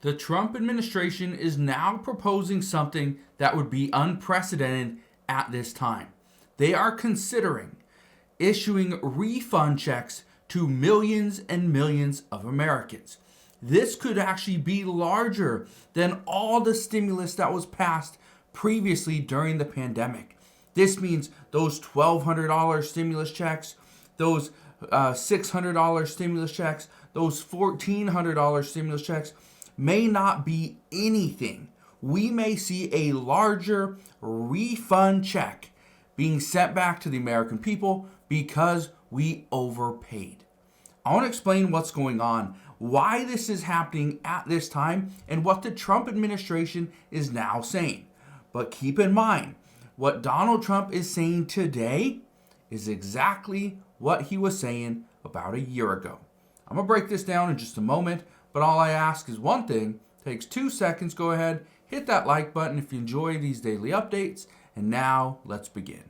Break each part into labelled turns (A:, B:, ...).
A: The Trump administration is now proposing something that would be unprecedented at this time. They are considering issuing refund checks to millions and millions of Americans. This could actually be larger than all the stimulus that was passed previously during the pandemic. This means those $1,200 stimulus checks, those $600 stimulus checks, those $1,400 stimulus checks may not be anything. We may see a larger refund check being sent back to the American people because we overpaid. I want to explain what's going on, why this is happening at this time, and what the Trump administration is now saying. But keep in mind, what Donald Trump is saying today is exactly what he was saying about a year ago. I'm going to break this down in just a moment, but all I ask is one thing. It takes 2 seconds. Go ahead, hit that like button if you enjoy these daily updates. And now, let's begin.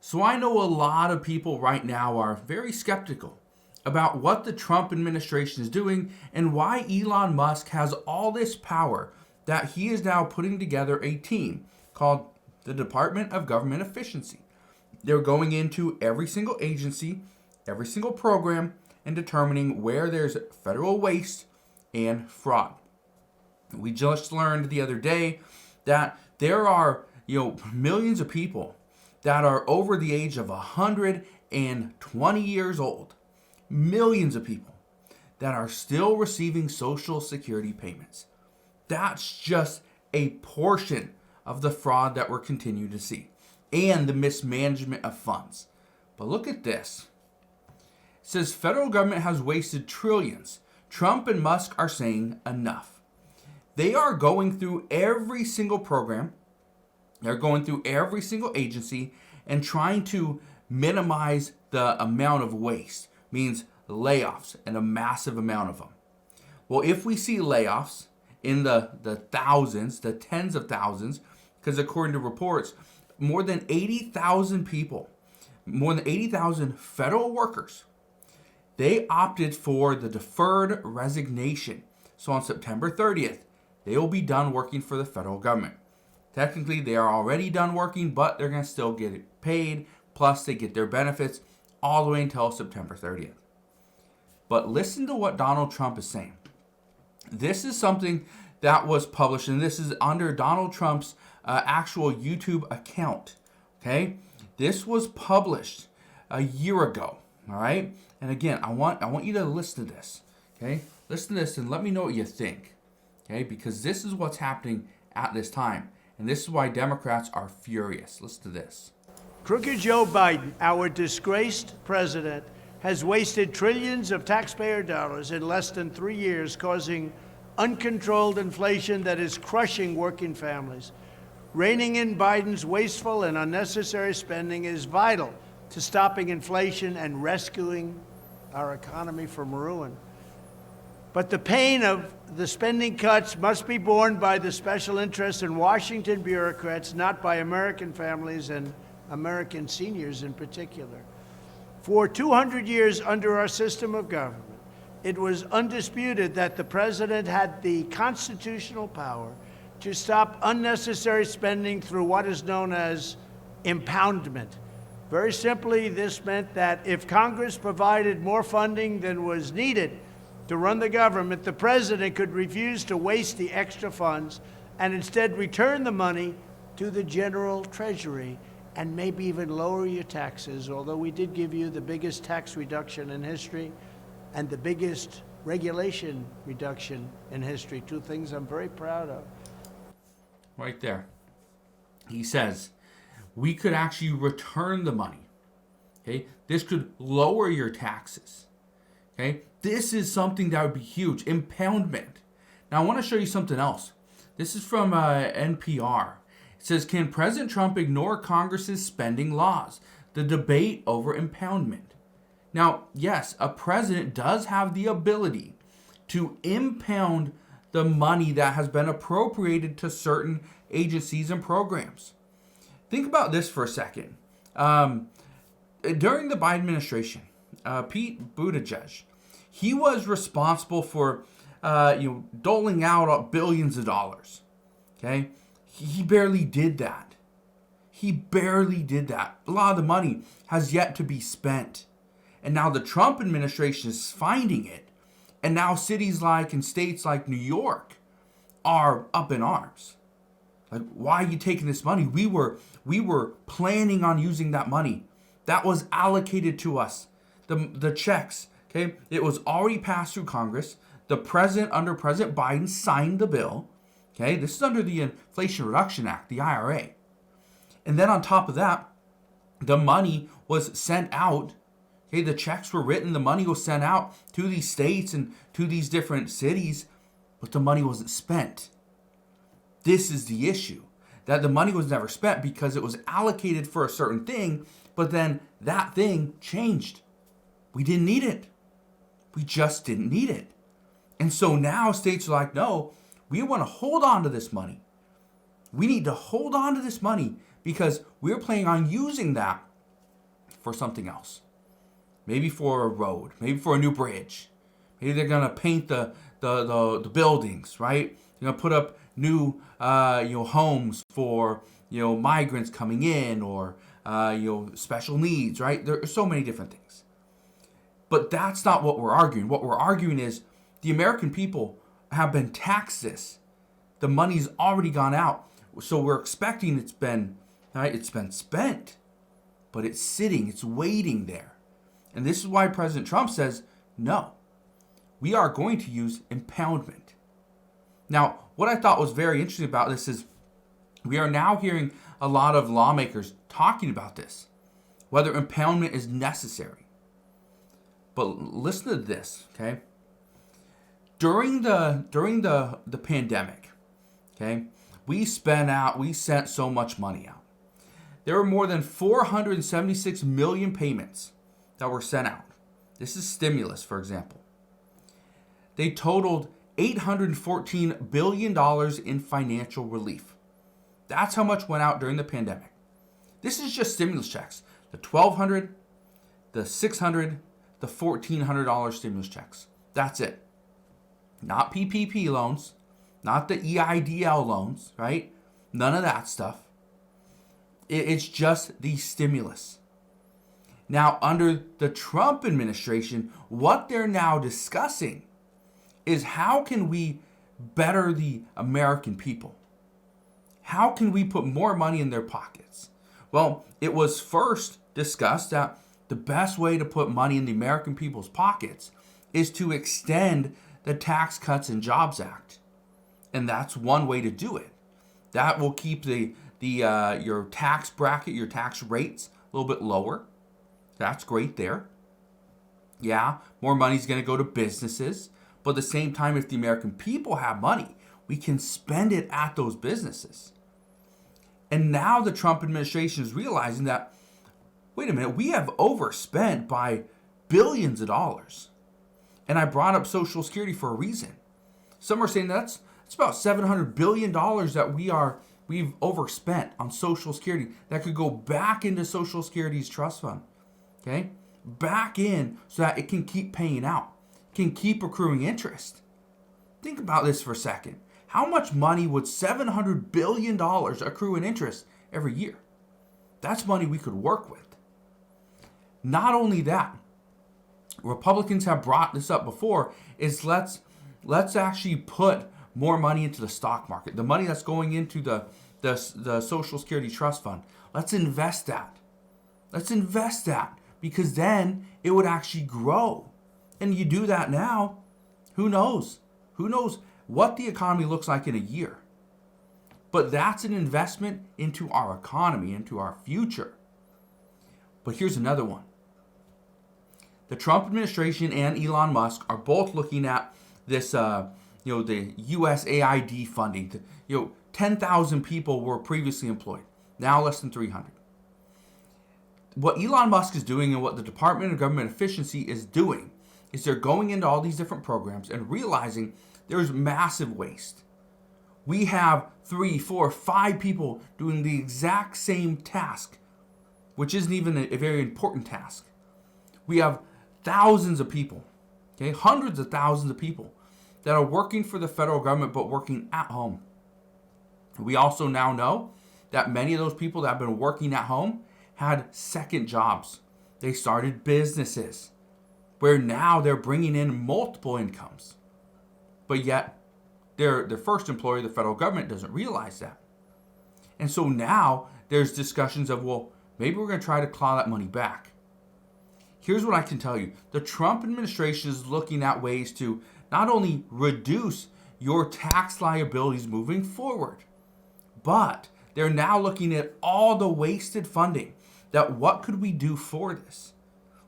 A: So I know a lot of people right now are very skeptical about what the Trump administration is doing and why Elon Musk has all this power that he is now putting together a team called the Department of Government Efficiency. They're going into every single agency, every single program, and determining where there's federal waste and fraud. We just learned the other day that there are, millions of people that are over the age of 120 years old. Millions of people that are still receiving Social Security payments. That's just a portion of the fraud that we're continuing to see and the mismanagement of funds. But look at this. It says federal government has wasted trillions. Trump and Musk are saying enough. They are going through every single program. They're going through every single agency and trying to minimize the amount of waste. Means layoffs and a massive amount of them. Well, if we see layoffs in the thousands, the tens of thousands, because according to reports, more than 80,000 people, more than 80,000 federal workers, they opted for the deferred resignation. So on September 30th, they will be done working for the federal government. Technically, they are already done working, but they're going to still get paid, plus they get their benefits all the way until September 30th. But listen to what Donald Trump is saying. This is something that was published, and this is under Donald Trump's actual YouTube account. Okay, this was published a year ago. All right, and again, I want you to listen to this. Okay, listen to this and let me know what you think. Okay, because this is what's happening at this time, and this is why Democrats are furious. Listen to this.
B: Crooked Joe Biden, our disgraced president, has wasted trillions of taxpayer dollars in less than 3 years, causing uncontrolled inflation that is crushing working families. Reining in Biden's wasteful and unnecessary spending is vital to stopping inflation and rescuing our economy from ruin. But the pain of the spending cuts must be borne by the special interests and Washington bureaucrats, not by American families and American seniors in particular. For 200 years under our system of government, it was undisputed that the president had the constitutional power to stop unnecessary spending through what is known as impoundment. Very simply, this meant that if Congress provided more funding than was needed to run the government, the president could refuse to waste the extra funds and instead return the money to the general treasury and maybe even lower your taxes, although we did give you the biggest tax reduction in history and the biggest regulation reduction in history, two things I'm very proud of.
A: Right there. He says, we could actually return the money. Okay? This could lower your taxes. Okay? This is something that would be huge. Impoundment. Now, I want to show you something else. This is from NPR. It says, can President Trump ignore Congress's spending laws? The debate over impoundment. Now, yes, a president does have the ability to impound the money that has been appropriated to certain agencies and programs. Think about this for a second. During the Biden administration, Pete Buttigieg. He was responsible for doling out billions of dollars. Okay, he barely did that. He barely did that. A lot of the money has yet to be spent. And now the Trump administration is finding it. And now cities like and states like New York are up in arms. Like, why are you taking this money? We were planning on using that money. That was allocated to us. The checks, okay? It was already passed through Congress. The president, under President Biden, signed the bill. Okay, this is under the Inflation Reduction Act, the IRA. And then on top of that, the money was sent out. Okay, the checks were written, the money was sent out to these states and to these different cities, but the money wasn't spent. This is the issue, that the money was never spent because it was allocated for a certain thing, but then that thing changed. We didn't need it. We just didn't need it. And so now states are like, no, we want to hold on to this money. We need to hold on to this money because we're planning on using that for something else. Maybe for a road, maybe for a new bridge. Maybe they're gonna paint the buildings, right? They're gonna put up new homes for migrants coming in, or special needs, right? There are so many different things. But that's not what we're arguing. What we're arguing is the American people have been taxed this. The money's already gone out. So we're expecting it's been spent, but it's sitting, it's waiting there. And this is why President Trump says, no, we are going to use impoundment. Now, what I thought was very interesting about this is we are now hearing a lot of lawmakers talking about this, whether impoundment is necessary. But listen to this, okay? During the pandemic, okay, we sent so much money out. There were more than 476 million payments that were sent out. This is stimulus, for example. They totaled $814 billion in financial relief. That's how much went out during the pandemic. This is just stimulus checks. The $1,200, the $600, the $1,400 stimulus checks. That's it. Not PPP loans, not the EIDL loans, right? None of that stuff. It's just the stimulus. Now, under the Trump administration, what they're now discussing is how can we better the American people? How can we put more money in their pockets? Well, it was first discussed that the best way to put money in the American people's pockets is to extend the Tax Cuts and Jobs Act. And that's one way to do it. That will keep your tax bracket, your tax rates a little bit lower. That's great there. Yeah, more money is going to go to businesses. But at the same time, if the American people have money, we can spend it at those businesses. And now the Trump administration is realizing that, wait a minute, we have overspent by billions of dollars. And I brought up Social Security for a reason. Some are saying that's about $700 billion that we've overspent on Social Security that could go back into Social Security's trust fund. Okay? Back in so that it can keep paying out, can keep accruing interest. Think about this for a second. How much money would $700 billion accrue in interest every year? That's money we could work with. Not only that, Republicans have brought this up before, is let's actually put more money into the stock market. The money that's going into the Social Security Trust Fund. Let's invest that. Let's invest that, because then it would actually grow. And you do that now, who knows? Who knows what the economy looks like in a year? But that's an investment into our economy, into our future. But here's another one. The Trump administration and Elon Musk are both looking at this, the USAID funding. 10,000 people were previously employed, now less than 300. What Elon Musk is doing and what the Department of Government Efficiency is doing is they're going into all these different programs and realizing there's massive waste. We have 3, 4, 5 people doing the exact same task, which isn't even a very important task. We have thousands of people, okay, hundreds of thousands of people that are working for the federal government but working at home. We also now know that many of those people that have been working at home had second jobs. They started businesses where now they're bringing in multiple incomes. But yet their first employer, the federal government, doesn't realize that. And so now there's discussions of, well, maybe we're going to try to claw that money back. Here's what I can tell you. The Trump administration is looking at ways to not only reduce your tax liabilities moving forward, but they're now looking at all the wasted funding. That what could we do for this?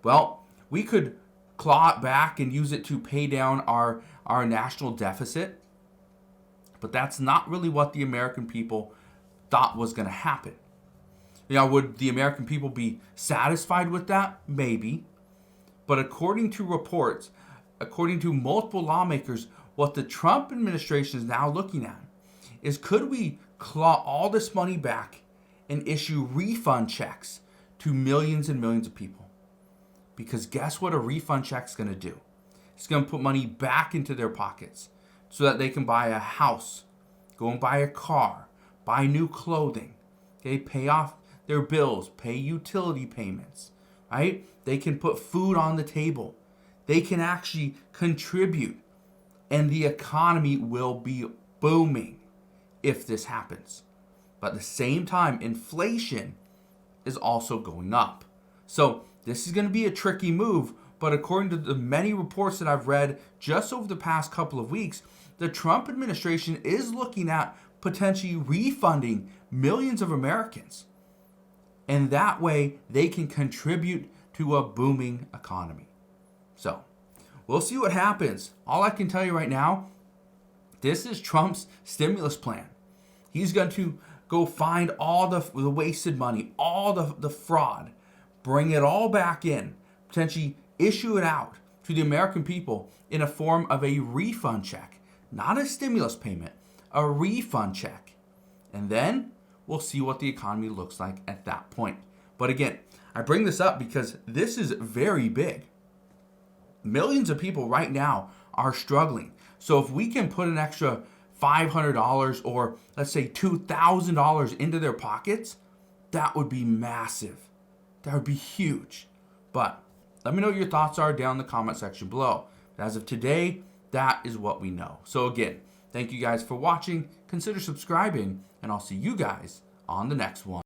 A: Well, we could claw it back and use it to pay down our national deficit. But that's not really what the American people thought was going to happen. Would the American people be satisfied with that? Maybe. But according to reports, according to multiple lawmakers, what the Trump administration is now looking at is, could we claw all this money back and issue refund checks to millions and millions of people? Because guess what a refund check is going to do? It's going to put money back into their pockets so that they can buy a house, go and buy a car, buy new clothing, okay, pay off their bills, pay utility payments, right? They can put food on the table. They can actually contribute, and the economy will be booming if this happens. But at the same time, inflation is also going up. So this is going to be a tricky move, but according to the many reports that I've read just over the past couple of weeks, the Trump administration is looking at potentially refunding millions of Americans. And that way they can contribute to a booming economy. So we'll see what happens. All I can tell you right now, this is Trump's stimulus plan. He's going to go find all the wasted money, all the fraud, bring it all back in, potentially issue it out to the American people in a form of a refund check, not a stimulus payment, a refund check. And then we'll see what the economy looks like at that point. But again, I bring this up because this is very big. Millions of people right now are struggling. So if we can put an extra $500 or let's say $2,000 into their pockets, that would be massive. That would be huge. But let me know what your thoughts are down in the comment section below. As of today, that is what we know. So again, thank you guys for watching. Consider subscribing, and I'll see you guys on the next one.